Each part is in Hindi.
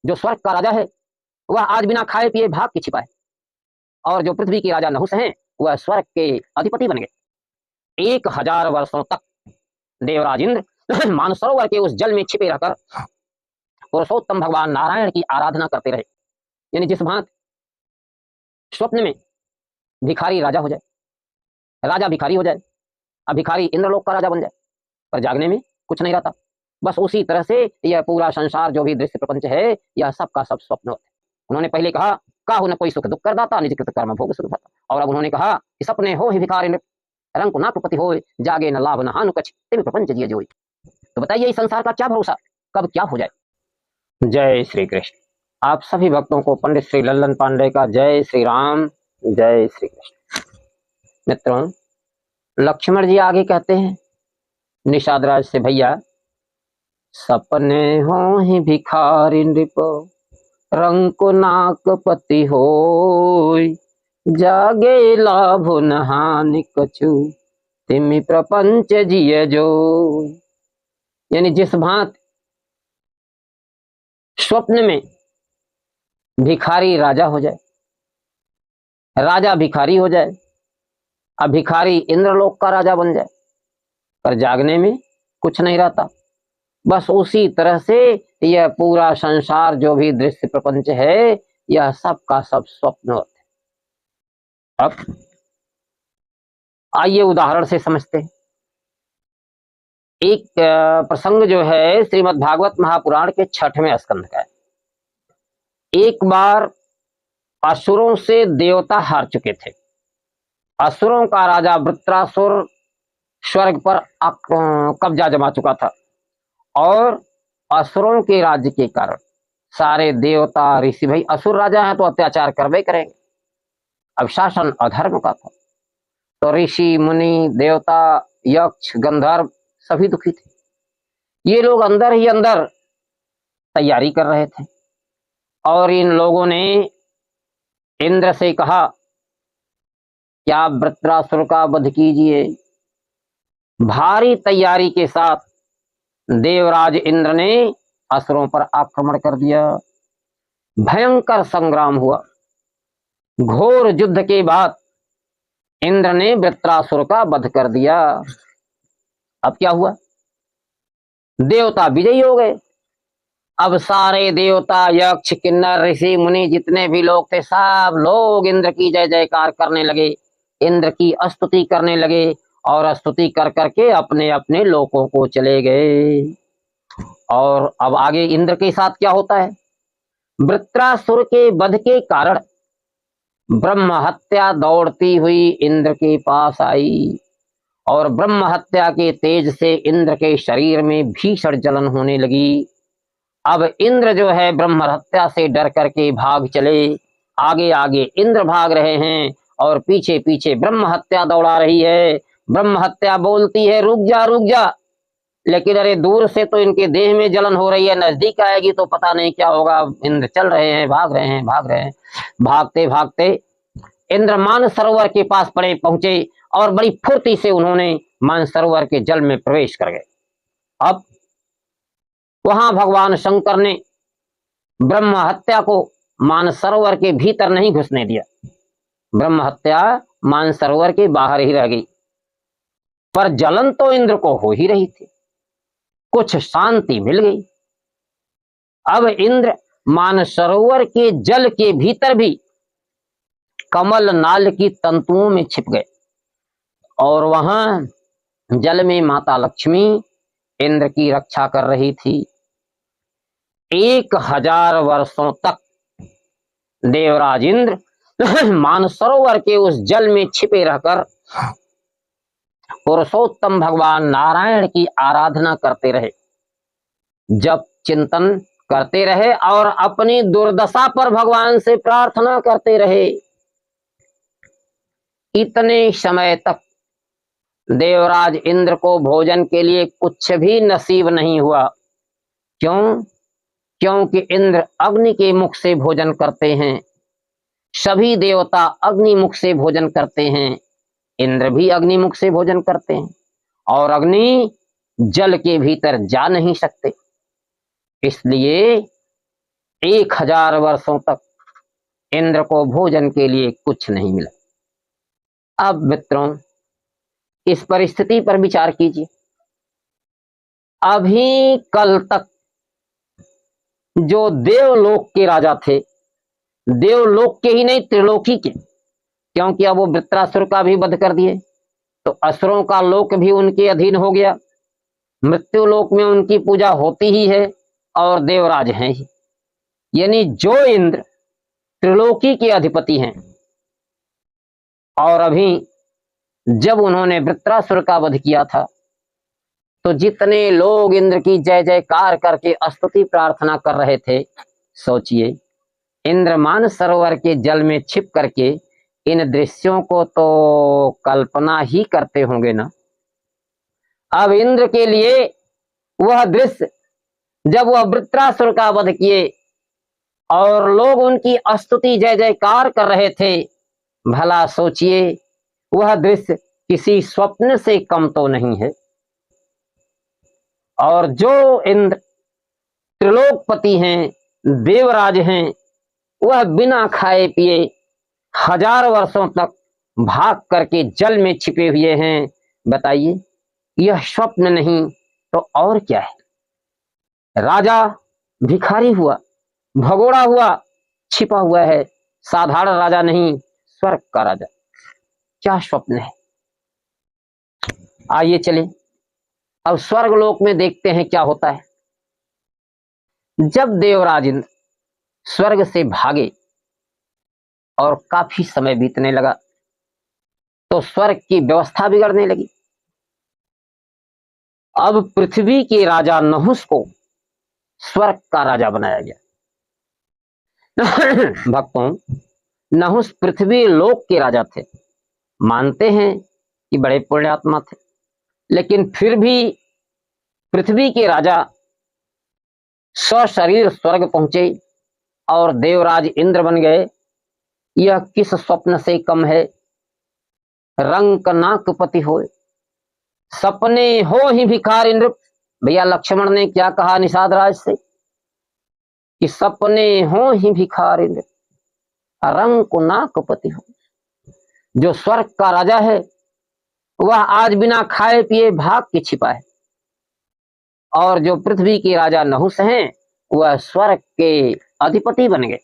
जो स्वर्ग का राजा है वह आज बिना खाए पिए भाग के छिपा है, और जो पृथ्वी के राजा नहुस हैं वह स्वर्ग के अधिपति बन गए। 1000 वर्षों तक देवराज इंद्र मानसरोवर के उस जल में छिपे रहकर पुरुषोत्तम भगवान नारायण की आराधना करते रहे। यानी जिस भांति स्वप्न में भिखारी राजा हो जाए, राजा भिखारी हो जाए, अब भिखारी इंद्रलोक का राजा बन जाए, पर जागने में कुछ नहीं रहता। बस उसी तरह से यह पूरा संसार जो भी दृश्य प्रपंच है यह सब का सब स्वप्न होता है। उन्होंने पहले कहा काहु न कोई सुख दुख कर दाता, निज कृत कर्म भोग सुख दाता, और अब उन्होंने कहा कि सपने हो ही भिखारी नृप, रंग ना कुपति हो, जागे न लाभ न हानु कछ, तेरे प्रपंच जिय जोई। तो बताइए इस संसार का क्या भरोसा, कब क्या हो जाए। जय श्री कृष्ण। आप सभी भक्तों को पंडित श्री लल्लन पांडे का जय श्री राम, जय श्री कृष्ण। मित्रों, लक्ष्मण जी आगे कहते हैं निषाद राज से, भैया सपने हो ही भिखारी नृप, रंक नाक पति हो, जागे लाभ न हानि कछु, तिमि प्रपंच जिय जो। यानी जिस भांति स्वप्न में भिखारी राजा हो जाए, राजा भिखारी हो जाए, अब भिखारी इंद्रलोक का राजा बन जाए, पर जागने में कुछ नहीं रहता। बस उसी तरह से यह पूरा संसार जो भी दृश्य प्रपंच है यह सब का सब स्वप्न होते हैं। अब आइए उदाहरण से समझते हैं। एक प्रसंग जो है श्रीमद् भागवत महापुराण के 6वें स्कंध का है। एक बार असुरों से देवता हार चुके थे। असुरों का राजा वृत्रासुर स्वर्ग पर कब्जा जमा चुका था, और असुरों के राज्य के कारण सारे देवता ऋषि, भाई असुर राजा है तो अत्याचार करवे करेंगे, अब शासन अधर्म का था, तो ऋषि मुनि देवता यक्ष गंधर्व सभी दुखी थे। ये लोग अंदर ही अंदर तैयारी कर रहे थे, और इन लोगों ने इंद्र से कहा कि आप वृत्रासुर का वध कीजिए। भारी तैयारी के साथ देवराज इंद्र ने असुरों पर आक्रमण कर दिया। भयंकर संग्राम हुआ। घोर युद्ध के बाद इंद्र ने वृत्रासुर का वध कर दिया। अब क्या हुआ, देवता विजयी हो गए। अब सारे देवता यक्ष किन्नर ऋषि मुनि जितने भी लोग थे सब लोग इंद्र की जय जयकार करने लगे, इंद्र की स्तुति करने लगे, और स्तुति कर करके अपने अपने लोकों को चले गए। और अब आगे इंद्र के साथ क्या होता है। वृत्रासुर के वध के कारण ब्रह्म हत्या दौड़ती हुई इंद्र के पास आई, और ब्रह्म हत्या के तेज से इंद्र के शरीर में भीषण जलन होने लगी। अब इंद्र जो है ब्रह्म हत्या से डर करके भाग चले। आगे आगे इंद्र भाग रहे हैं और पीछे पीछे ब्रह्म हत्या दौड़ा रही है। ब्रह्म हत्या बोलती है रुक जा रुक जा, लेकिन अरे दूर से तो इनके देह में जलन हो रही है, नजदीक आएगी तो पता नहीं क्या होगा। इंद्र चल रहे हैं, भाग रहे हैं, भाग रहे हैं। भागते भागते इंद्र मानसरोवर के पास पहुंचे, और बड़ी फुर्ती से उन्होंने मानसरोवर के जल में प्रवेश कर गए। अब वहां भगवान शंकर ने ब्रह्म हत्या को मानसरोवर के भीतर नहीं घुसने दिया। ब्रह्म हत्या मानसरोवर के बाहर ही रह गई, पर जलन तो इंद्र को हो ही रही थी। कुछ शांति मिल गई। अब इंद्र मानसरोवर के जल के भीतर भी कमल नाल की तंतुओं में छिप गए, और वहां जल में माता लक्ष्मी इंद्र की रक्षा कर रही थी। 1000 वर्षों तक देवराज इंद्र मानसरोवर के उस जल में छिपे रहकर पुरुषोत्तम भगवान नारायण की आराधना करते रहे, जप चिंतन करते रहे, और अपनी दुर्दशा पर भगवान से प्रार्थना करते रहे। इतने समय तक देवराज इंद्र को भोजन के लिए कुछ भी नसीब नहीं हुआ। क्यों? क्योंकि इंद्र अग्नि के मुख से भोजन करते हैं। सभी देवता अग्नि मुख से भोजन करते हैं, इंद्र भी अग्नि मुख से भोजन करते हैं, और अग्नि जल के भीतर जा नहीं सकते। इसलिए 1000 वर्षों तक इंद्र को भोजन के लिए कुछ नहीं मिला। अब मित्रों, इस परिस्थिति पर विचार कीजिए। अभी कल तक जो देवलोक के राजा थे, देवलोक के ही नहीं त्रिलोकी के, क्योंकि अब वो वृत्रासुर का भी वध कर दिए तो असुरों का लोक भी उनके अधीन हो गया। मृत्यु लोक में उनकी पूजा होती ही है और देवराज हैं ही, यानी जो इंद्र त्रिलोकी के अधिपति हैं। और अभी जब उन्होंने वृत्रासुर का वध किया था तो जितने लोग इंद्र की जय जयकार करके स्तुति प्रार्थना कर रहे थे, सोचिए इंद्र मानस सरोवर के जल में छिप करके इन दृश्यों को तो कल्पना ही करते होंगे ना। अब इंद्र के लिए वह दृश्य, जब वह वृत्रासुर का वध किए और लोग उनकी स्तुति जय जयकार कर रहे थे, भला सोचिए वह दृश्य किसी स्वप्न से कम तो नहीं है। और जो इंद्र त्रिलोकपति हैं, देवराज हैं, वह बिना खाए पिए 1000 वर्षों तक भाग करके जल में छिपे हुए हैं। बताइए, यह स्वप्न नहीं तो और क्या है। राजा भिखारी हुआ, भगोड़ा हुआ, छिपा हुआ है, साधारण राजा नहीं, स्वर्ग का राजा। क्या स्वप्न है। आइए चले अब स्वर्ग लोक में देखते हैं क्या होता है। जब देवराज इंद्र स्वर्ग से भागे और काफी समय बीतने लगा तो स्वर्ग की व्यवस्था बिगड़ने लगी। अब पृथ्वी के राजा नहुस को स्वर्ग का राजा बनाया गया। भक्तों, नहुस पृथ्वी लोक के राजा थे, मानते हैं कि बड़े पुण्यात्मा थे, लेकिन फिर भी पृथ्वी के राजा सशरीर स्वर्ग पहुंचे और देवराज इंद्र बन गए। यह किस स्वप्न से कम है। रंक नाक पति होए, सपने हो ही भिखार इंद्र। भैया लक्ष्मण ने क्या कहा निषाद राज से कि सपने हो ही भिखार इंद्र, रंक नाक पति हो। जो स्वर्ग का राजा है वह आज बिना खाए पिए भाग के छिपा है, और जो पृथ्वी के राजा नहुस हैं वह स्वर्ग के अधिपति बन गए।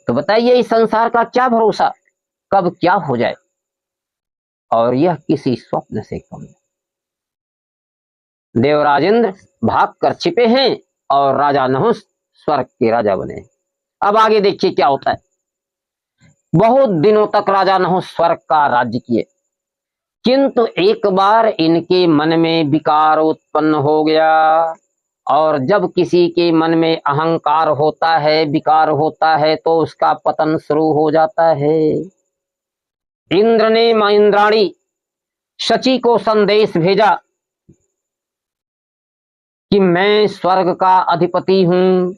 तो बताइए इस संसार का क्या भरोसा, कब क्या हो जाए। और यह किसी स्वप्न से कम है। देवराज इंद्र भाग कर छिपे हैं और राजा नहुस स्वर्ग के राजा बने। अब आगे देखिए क्या होता है। बहुत दिनों तक राजा नहुस स्वर्ग का राज्य किए, किंतु एक बार इनके मन में विकार उत्पन्न हो गया। और जब किसी के मन में अहंकार होता है, विकार होता है, तो उसका पतन शुरू हो जाता है। इंद्र ने इंद्राणी शची को संदेश भेजा कि मैं स्वर्ग का अधिपति हूं,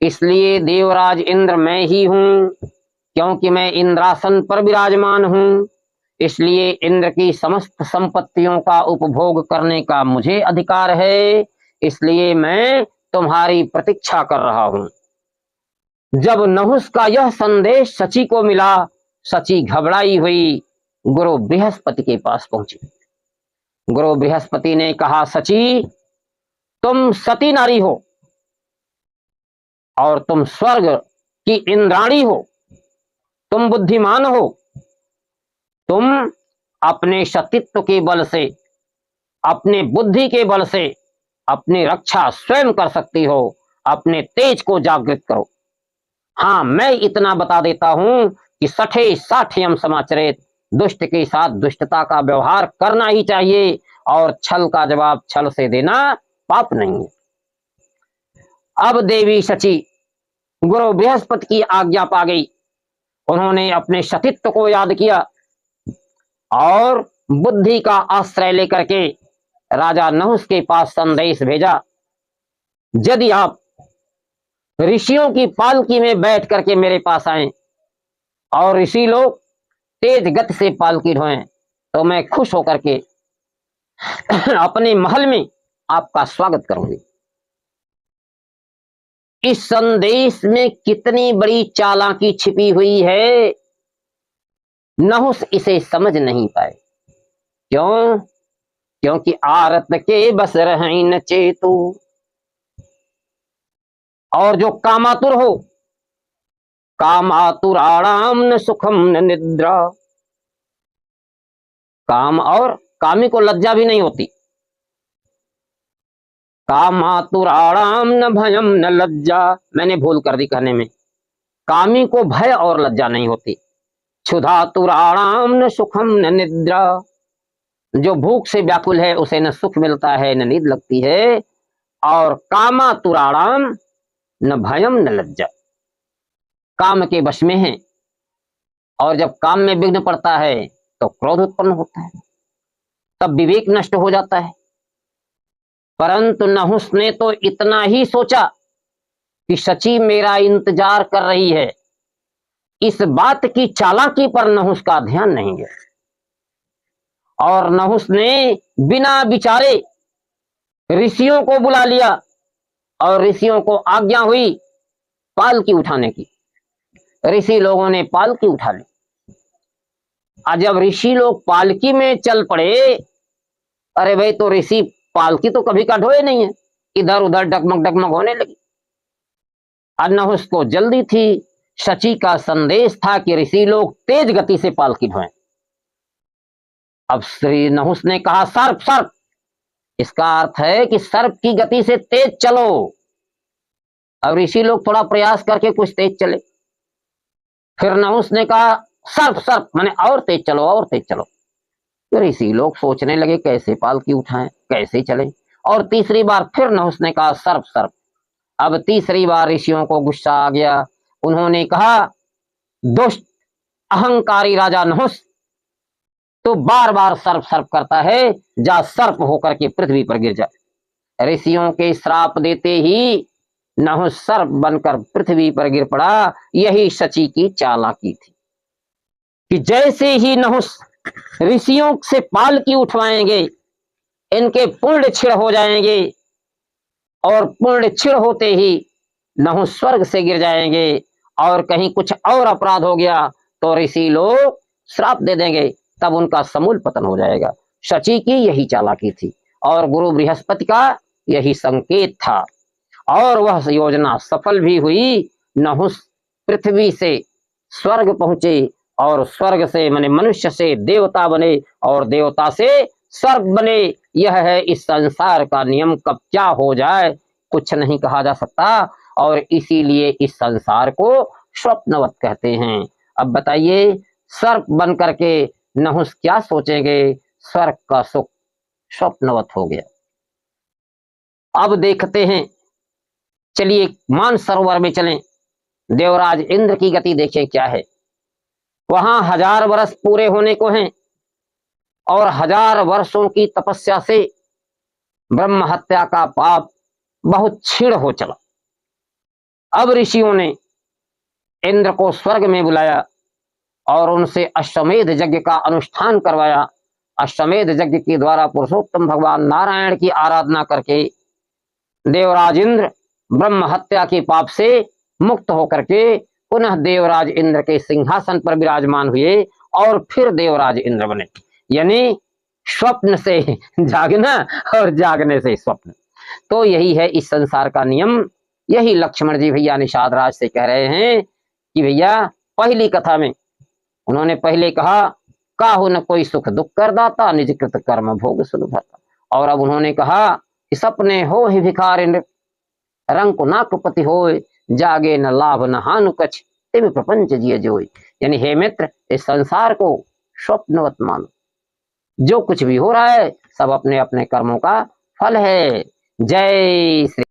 इसलिए देवराज इंद्र मैं ही हूं, क्योंकि मैं इंद्रासन पर विराजमान हूं, इसलिए इंद्र की समस्त संपत्तियों का उपभोग करने का मुझे अधिकार है, इसलिए मैं तुम्हारी प्रतीक्षा कर रहा हूं। जब नहुस का यह संदेश शची को मिला, शची घबराई हुई गुरु बृहस्पति के पास पहुंची। गुरु बृहस्पति ने कहा, शची तुम सती नारी हो और तुम स्वर्ग की इंद्राणी हो, तुम बुद्धिमान हो, तुम अपने सतीत्व के बल से, अपने बुद्धि के बल से अपनी रक्षा स्वयं कर सकती हो, अपने तेज को जागृत करो। हाँ, मैं इतना बता देता हूं कि सठे साठ्यम समाचरित, दुष्ट के साथ दुष्टता का व्यवहार करना ही चाहिए और छल का जवाब छल से देना पाप नहीं है। अब देवी शची गुरु बृहस्पति की आज्ञा पा गई। उन्होंने अपने सतीत्व को याद किया और बुद्धि का आश्रय लेकर के राजा नहुस के पास संदेश भेजा, यदि आप ऋषियों की पालकी में बैठ करके मेरे पास आए और ऋषि लोग तेज गति से पालकी ढोएं तो मैं खुश होकर के अपने महल में आपका स्वागत करूंगी। इस संदेश में कितनी बड़ी चालाकी छिपी हुई है, नहुस इसे समझ नहीं पाए। क्यों? क्योंकि आरत के बस रहें न चेतु, और जो कामातुर हो, कामातुराणाम न सुखम न निद्रा, काम और कामी को लज्जा भी नहीं होती। कामातुराणाम न भयम न लज्जा, मैंने भूल कर दी कहने में, कामी को भय और लज्जा नहीं होती। क्षुधातुराणाम न सुखम न निद्रा, जो भूख से व्याकुल है उसे न सुख मिलता है न नींद लगती है। और कामातुराणाम न भयम न लज्जा, काम के वश में है, और जब काम में विघ्न पड़ता है तो क्रोध उत्पन्न होता है, तब विवेक नष्ट हो जाता है। परंतु नहुस ने तो इतना ही सोचा कि शची मेरा इंतजार कर रही है, इस बात की चालाकी पर नहुस का ध्यान नहीं गया, और नहुस ने बिना विचारे ऋषियों को बुला लिया, और ऋषियों को आज्ञा हुई पालकी उठाने की। ऋषि लोगों ने पालकी उठा ली। आज जब ऋषि लोग पालकी में चल पड़े, अरे भाई, तो ऋषि पालकी तो कभी का ढोए नहीं है, इधर उधर डगमग डगमग होने लगी। नहुस को जल्दी थी, शची का संदेश था कि ऋषि लोग तेज गति से पालकी ढोएं। अब श्री नहुस ने कहा सर्प सर्प, इसका अर्थ है कि सर्प की गति से तेज चलो। अब ऋषि लोग थोड़ा प्रयास करके कुछ तेज चले। फिर नहुस ने कहा सर्प सर्प, माने और तेज चलो और तेज चलो। फिर ऋषि लोग सोचने लगे कैसे पालकी उठाएं, कैसे चले। और तीसरी बार फिर नहुस ने कहा सर्प सर्प। अब तीसरी बार ऋषियों को गुस्सा आ गया। उन्होंने कहा दुष्ट अहंकारी राजा नहुस, तो बार बार सर्प सर्प करता है, जा सर्प होकर के पृथ्वी पर गिर जा। ऋषियों के श्राप देते ही नहुस सर्प बनकर पृथ्वी पर गिर पड़ा। यही शची की चालाकी थी कि जैसे ही नहुस ऋषियों से पालकी उठवाएंगे, इनके पुण्य क्षीण हो जाएंगे, और पुण्य क्षीण होते ही नहुस स्वर्ग से गिर जाएंगे, और कहीं कुछ और अपराध हो गया तो ऋषि लोग श्राप दे देंगे, तब उनका समूल पतन हो जाएगा। शची की यही चालाकी थी, और गुरु बृहस्पति का यही संकेत था, और वह योजना सफल भी हुई। नहुस पृथ्वी से स्वर्ग पहुंचे, और स्वर्ग से माने मनुष्य से देवता बने, और देवता से सर्प बने। यह है इस संसार का नियम, कब क्या हो जाए कुछ नहीं कहा जा सकता, और इसीलिए इस संसार को स्वप्नवत कहते हैं। अब बताइए, सर्प बन करके नहुस क्या सोचेंगे? स्वर्ग का सुख स्वप्नवत हो गया। अब देखते हैं, चलिए मानसरोवर में चलें, देवराज इंद्र की गति देखें क्या है। वहां 1000 वर्ष पूरे होने को हैं, और 1000 वर्षों की तपस्या से ब्रह्म हत्या का पाप बहुत क्षीण हो चला। अब ऋषियों ने इंद्र को स्वर्ग में बुलाया, और उनसे अश्वमेध यज्ञ का अनुष्ठान करवाया। अश्वमेध यज्ञ के द्वारा पुरुषोत्तम भगवान नारायण की आराधना करके देवराज इंद्र ब्रह्म हत्या के पाप से मुक्त होकर के पुनः देवराज इंद्र के सिंहासन पर विराजमान हुए, और फिर देवराज इंद्र बने। यानी स्वप्न से जागना, और जागने से स्वप्न। तो यही है इस संसार का नियम। यही लक्ष्मण जी भैया निषाद राज से कह रहे हैं कि भैया, पहली कथा में उन्होंने पहले कहा काहु न कोई सुख दुख कर दाता, निज कृत कर्म भोग सुलभता। और अब उन्होंने कहा कि सपने हो ही भिखारी नृप, रंग नाकपति होय, जागे न लाभ न हानु कछ, तिम प्रपंच जिय जोय। यानी हे मित्र, इस संसार को स्वप्नवत मानो, जो कुछ भी हो रहा है सब अपने अपने कर्मों का फल है। जय श्री